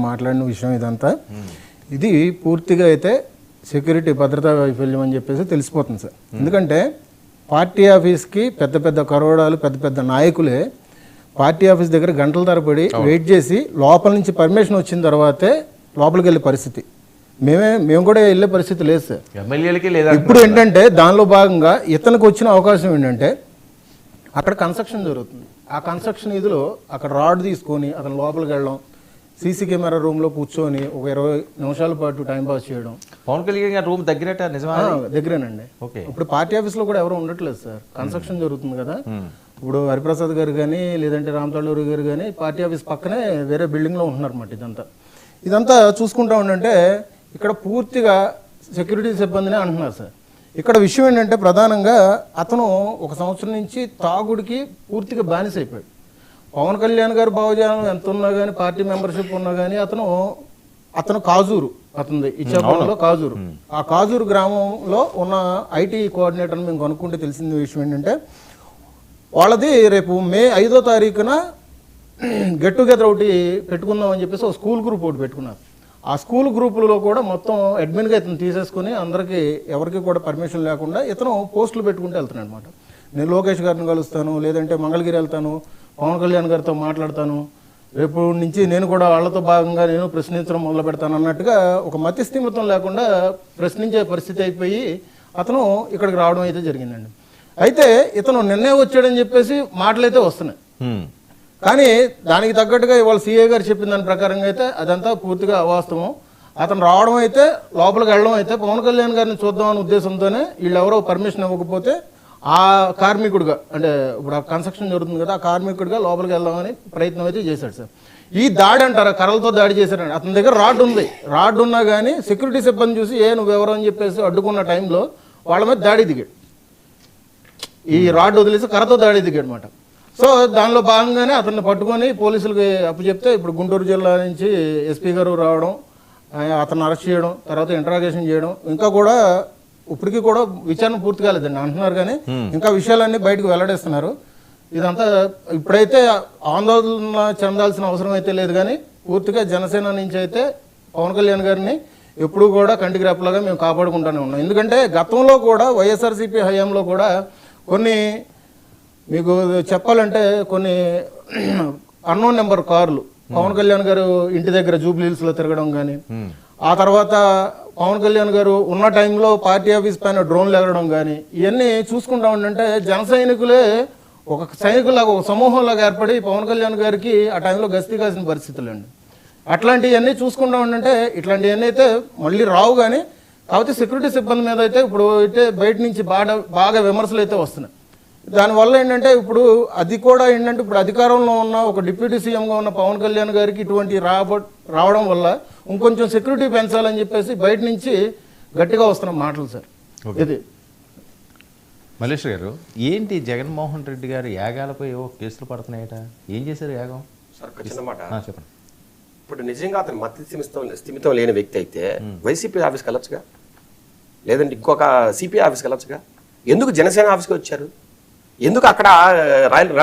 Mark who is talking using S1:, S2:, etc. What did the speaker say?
S1: మాట్లాడిన విషయం ఇదంతా ఇది పూర్తిగా అయితే సెక్యూరిటీ భద్రతా వైఫల్యం అని చెప్పేసి తెలిసిపోతుంది సార్. ఎందుకంటే పార్టీ ఆఫీస్కి పెద్ద పెద్ద కరోడాలు పెద్ద పెద్ద నాయకులే పార్టీ ఆఫీస్ దగ్గర గంటల తరబడి వెయిట్ చేసి లోపల నుంచి పర్మిషన్ వచ్చిన తర్వాతే లోపలికి వెళ్ళే పరిస్థితి. మేము కూడా వెళ్ళే పరిస్థితి లేదు సార్.
S2: ఎమ్మెల్యేలకి లేదా
S1: ఇప్పుడు ఏంటంటే దానిలో భాగంగా ఇతనికి వచ్చిన అవకాశం ఏంటంటే అక్కడ కన్స్ట్రక్షన్ జరుగుతుంది. ఆ కన్స్ట్రక్షన్ ఇదిలో అక్కడ రాడ్ తీసుకొని అతను లోపలికి వెళ్ళడం, సీసీ కెమెరా రూమ్లో కూర్చొని ఒక 20 నిమిషాల పాటు టైం పాస్ చేయడం.
S2: పవన్ కళ్యాణ్ గారి రూమ్ దగ్గరట నిజమా?
S1: దగ్గరేనండి. ఇప్పుడు పార్టీ ఆఫీస్లో కూడా ఎవరు ఉండట్లేదు సార్, కన్స్ట్రక్షన్ జరుగుతుంది కదా. ఇప్పుడు హరిప్రసాద్ గారు కానీ లేదంటే రామతల్లూరి గారు కానీ పార్టీ ఆఫీస్ పక్కనే వేరే బిల్డింగ్లో ఉంటున్నారు అన్నమాట. ఇదంతా చూసుకుంటా ఉండంటే ఇక్కడ పూర్తిగా సెక్యూరిటీ సిబ్బందినే అంటున్నారు సార్. ఇక్కడ విషయం ఏంటంటే ప్రధానంగా అతను 1 సంవత్సరం నుంచి తాగుడికి పూర్తిగా బానిస అయిపోయాడు. పవన్ కళ్యాణ్ గారు భావజాలం ఎంత ఉన్నా కానీ పార్టీ మెంబర్షిప్ ఉన్నా కానీ అతను కాజూరు, అతనిది ఇచ్చాపురంలో కాజూరు. ఆ కాజూరు గ్రామంలో ఉన్న ఐటీ కోఆర్డినేటర్ని మేము కనుక్కుంటే తెలిసిన విషయం ఏంటంటే వాళ్ళది రేపు మే 5వ తారీఖున గెట్ టుగెదర్ ఒకటి పెట్టుకుందాం అని చెప్పేసి ఒక స్కూల్ గ్రూప్ ఒకటి పెట్టుకున్నారు. ఆ స్కూల్ గ్రూపులలో కూడా మొత్తం అడ్మిన్గా ఇతను తీసేసుకుని అందరికీ ఎవరికి కూడా పర్మిషన్ లేకుండా ఇతను పోస్టులు పెట్టుకుంటూ వెళ్తున్నాడు అనమాట. నేను లోకేష్ గారిని కలుస్తాను, లేదంటే మంగళగిరి వెళ్తాను, పవన్ కళ్యాణ్ గారితో మాట్లాడతాను, రేపు నుంచి నేను కూడా వాళ్ళతో భాగంగా నేను ప్రశ్నించడం మొదలు పెడతాను అన్నట్టుగా ఒక మతిస్థిమితం లేకుండా ప్రశ్నించే పరిస్థితి అయిపోయి అతను ఇక్కడికి రావడం అయితే జరిగిందండి. అయితే ఇతను నిన్నే వచ్చాడని చెప్పేసి మాటలైతే వస్తున్నాయి, కానీ దానికి తగ్గట్టుగా ఇవాళ సీఏ గారు చెప్పిన దాని ప్రకారంగా అయితే అదంతా పూర్తిగా అవాస్తవం. అతను రావడం అయితే లోపలికి వెళ్ళడం అయితే పవన్ కళ్యాణ్ గారిని చూద్దామనే ఉద్దేశంతోనే వీళ్ళు ఎవరో పర్మిషన్ ఇవ్వకపోతే ఆ కార్మికుడిగా, అంటే ఇప్పుడు ఆ కన్స్ట్రక్షన్ జరుగుతుంది కదా, ఆ కార్మికుడిగా లోపలికి వెళ్దామని ప్రయత్నం అయితే చేశాడు సార్. ఈ దాడి అంటారా, కర్రలతో దాడి చేశారండి. అతని దగ్గర రాడ్ ఉంది, రాడ్ ఉన్నా కానీ సెక్యూరిటీ సిబ్బంది చూసి నువ్వెవరో అని చెప్పేసి అడ్డుకున్న టైంలో వాళ్ళ మీద దాడి దిగాడు. ఈ రాడ్ వదిలేసి కర్రతో దాడి దిగాడు అనమాట. సో దానిలో భాగంగానే అతన్ని పట్టుకొని పోలీసులకి అప్పచెప్తే ఇప్పుడు గుంటూరు జిల్లా నుంచి ఎస్పీ గారు రావడం, అతన్ని అరెస్ట్ చేయడం, తర్వాత ఇంటరాగేషన్ చేయడం, ఇంకా కూడా ఇప్పటికీ కూడా విచారణ పూర్తి కాలేదండి అంటున్నారు, కానీ ఇంకా విషయాలన్నీ బయటకు వెల్లడిస్తున్నారు. ఇదంతా ఇప్పుడైతే ఆందోళన చెందాల్సిన అవసరం అయితే లేదు, కానీ పూర్తిగా జనసేన నుంచి అయితే పవన్ కళ్యాణ్ గారిని ఎప్పుడూ కూడా కంటికి రెప్పలాగా మేము కాపాడుకుంటూనే ఉన్నాం. ఎందుకంటే గతంలో కూడా వైఎస్ఆర్సీపీ హయాంలో కూడా కొన్ని, మీకు చెప్పాలంటే కొన్ని అన్నోన్ నెంబర్ కార్లు పవన్ కళ్యాణ్ గారు ఇంటి దగ్గర జూబ్లీ హిల్స్ లో తిరగడం కానీ, ఆ తర్వాత పవన్ కళ్యాణ్ గారు ఉన్న టైంలో పార్టీ ఆఫీస్ పైన డ్రోన్లు ఎగరడం కానీ, ఇవన్నీ చూసుకుంటా ఉండంటే జన సైనికులే ఒక సైనికులాగా ఒక సమూహంలాగా ఏర్పడి పవన్ కళ్యాణ్ గారికి ఆ టైంలో గస్తీ కాసిన పరిస్థితులు అండి. అట్లాంటివన్నీ చూసుకుంటా ఉండంటే ఇట్లాంటివన్నీ అయితే మళ్ళీ రావు, కానీ కాకపోతే సెక్యూరిటీ సిబ్బంది మీద అయితే ఇప్పుడు అయితే బయట నుంచి బాగా విమర్శలు అయితే వస్తున్నాయి. దానివల్ల ఏంటంటే ఇప్పుడు అది కూడా ఏంటంటే ఇప్పుడు అధికారంలో ఉన్న ఒక డిప్యూటీ సీఎంగా ఉన్న పవన్ కళ్యాణ్ గారికి ఇటువంటి రావడం వల్ల ఇంకొంచెం సెక్యూరిటీ పెంచాలని చెప్పేసి బయట నుంచి గట్టిగా వస్తున్న మాటలు సార్. ఇది
S2: మల్లేష్ గారు, ఏంటి జగన్మోహన్ రెడ్డి గారు యాగాలపై కేసులు పడుతున్నాయట, ఏం చేశారు యాగం
S3: సార్? చిన్నమాట
S2: చెప్పండి.
S3: ఇప్పుడు నిజంగా అతను మతి స్థిమితం లేని వ్యక్తి అయితే వైసీపీ ఆఫీస్కి వెళ్ళొచ్చుగా, లేదంటే ఇంకొక సిపిఐ ఆఫీస్కి వెళ్ళొచ్చుగా. ఎందుకు జనసేన ఆఫీస్కి వచ్చారు? ఎందుకు అక్కడ రాయల్